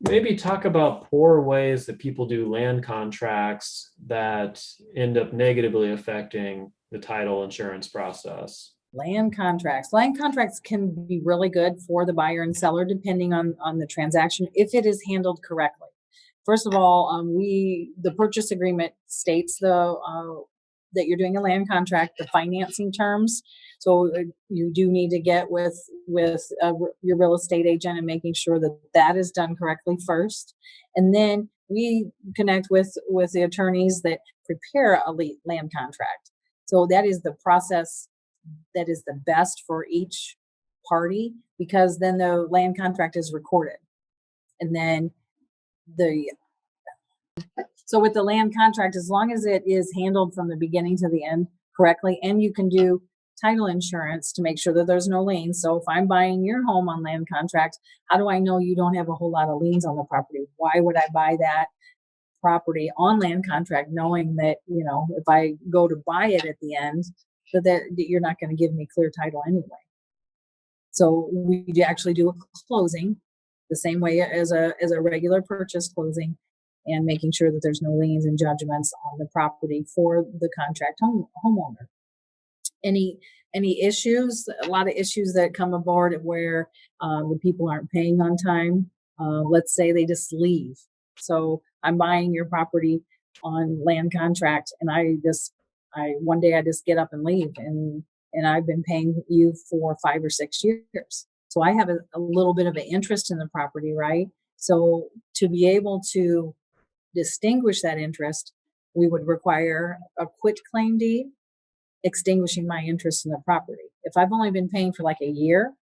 Maybe talk about poor ways that people do land contracts that end up negatively affecting the title insurance process. Land contracts. Land contracts can be really good for the buyer and seller depending on the transaction if it is handled correctly. First of all, the purchase agreement states that you're doing a land contract, the financing terms. So you do need to get with your real estate agent and making sure that that is done correctly first, and then we connect with the attorneys that prepare a land contract. So that is the process that is the best for each party, because then the land contract is recorded. And then the so with the land contract, as long as it is handled from the beginning to the end correctly, and you can do title insurance to make sure that there's no liens. So if I'm buying your home on land contract, how do I know you don't have a whole lot of liens on the property? Why would I buy that property on land contract knowing that, if I go to buy it at the end, that you're not going to give me clear title anyway? So we actually do a closing the same way as a regular purchase closing, and making sure that there's no liens and judgments on the property for the contract homeowner. Any issues? A lot of issues that come aboard where the people aren't paying on time. Let's say they just leave. So I'm buying your property on land contract, and one day I just get up and leave, and I've been paying you for 5 or 6 years. So I have a little bit of an interest in the property, right? So to be able to distinguish that interest, we would require a quitclaim deed extinguishing my interest in the property. If I've only been paying for like a year,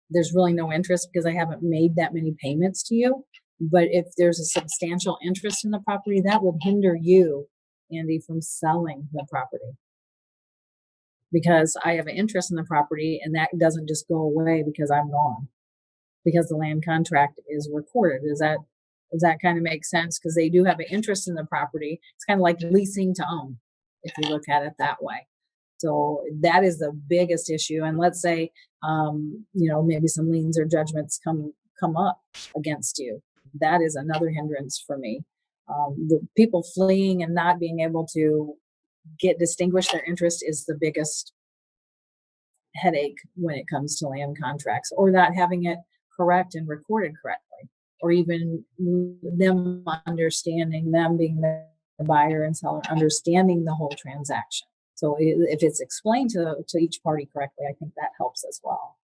there's really no interest because I haven't made that many payments to you. But if there's a substantial interest in the property, that would hinder you, Andy, from selling the property, because I have an interest in the property, and that doesn't just go away because I'm gone, because the land contract is recorded. Does that kind of make sense? Because they do have an interest in the property. It's kind of like leasing to own, if you look at it that way. So that is the biggest issue. And let's say, maybe some liens or judgments come up against you. That is another hindrance for me. The people fleeing and not being able to distinguish their interest is the biggest headache when it comes to land contracts, or not having it correct and recorded correctly, or even them being the buyer and seller, understanding the whole transaction. So if it's explained to each party correctly, I think that helps as well.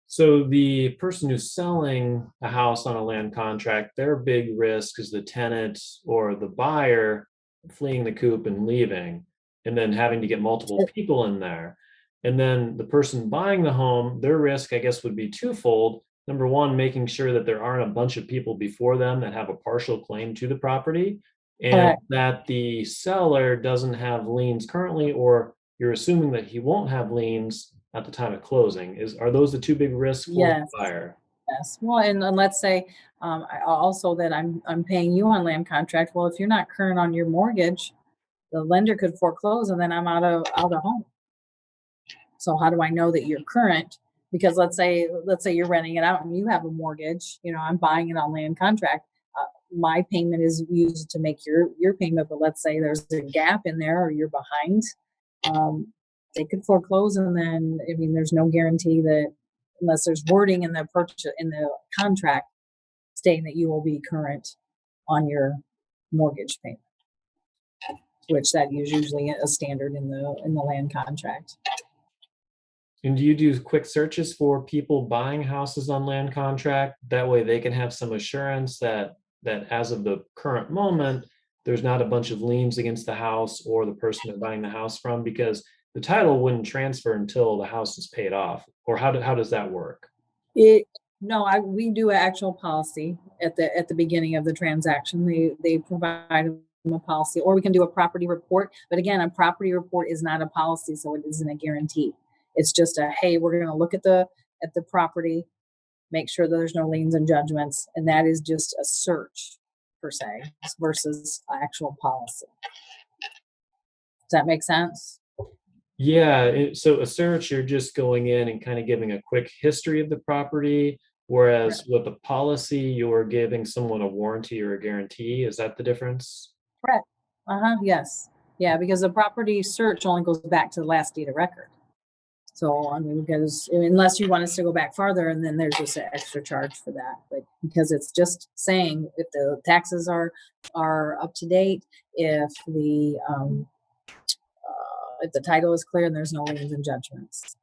So the person who's selling a house on a land contract, their big risk is the tenant or the buyer fleeing the coop and leaving, and then having to get multiple people in there. And then the person buying the home, their risk, I guess, would be twofold. Number one, making sure that there aren't a bunch of people before them that have a partial claim to the property, and that the seller doesn't have liens currently, or you're assuming that he won't have liens at the time of closing. Are those the two big risks for the buyer? Yes. Well, and let's say also that I'm paying you on land contract. Well, if you're not current on your mortgage, the lender could foreclose, and then I'm out of home. So how do I know that you're current? Because let's say you're renting it out and you have a mortgage. I'm buying it on land contract. My payment is used to make your payment, but let's say there's a gap in there or you're behind. They could foreclose, and then there's no guarantee that, unless there's wording in the contract stating that you will be current on your mortgage payment, which that is usually a standard in the land contract. And do you do quick searches for people buying houses on land contract? That way they can have some assurance that as of the current moment, there's not a bunch of liens against the house or the person they're buying the house from, because the title wouldn't transfer until the house is paid off. Or how does that work? We do an actual policy at the beginning of the transaction. They provide a policy, or we can do a property report. But again, a property report is not a policy, so it isn't a guarantee. It's just hey, we're going to look at the property, make sure that there's no liens and judgments, and that is just a search per se versus actual policy. Does that make sense? Yeah. So a search, you're just going in and kind of giving a quick history of the property, Whereas with a policy, you're giving someone a warranty or a guarantee. Is that the difference? Correct. Yes. Yeah, because the property search only goes back to the last deed of record. So, I mean, because unless you want us to go back farther, and then there's just an extra charge for that. But because it's just saying if the taxes are up to date, if the title is clear and there's no liens and judgments.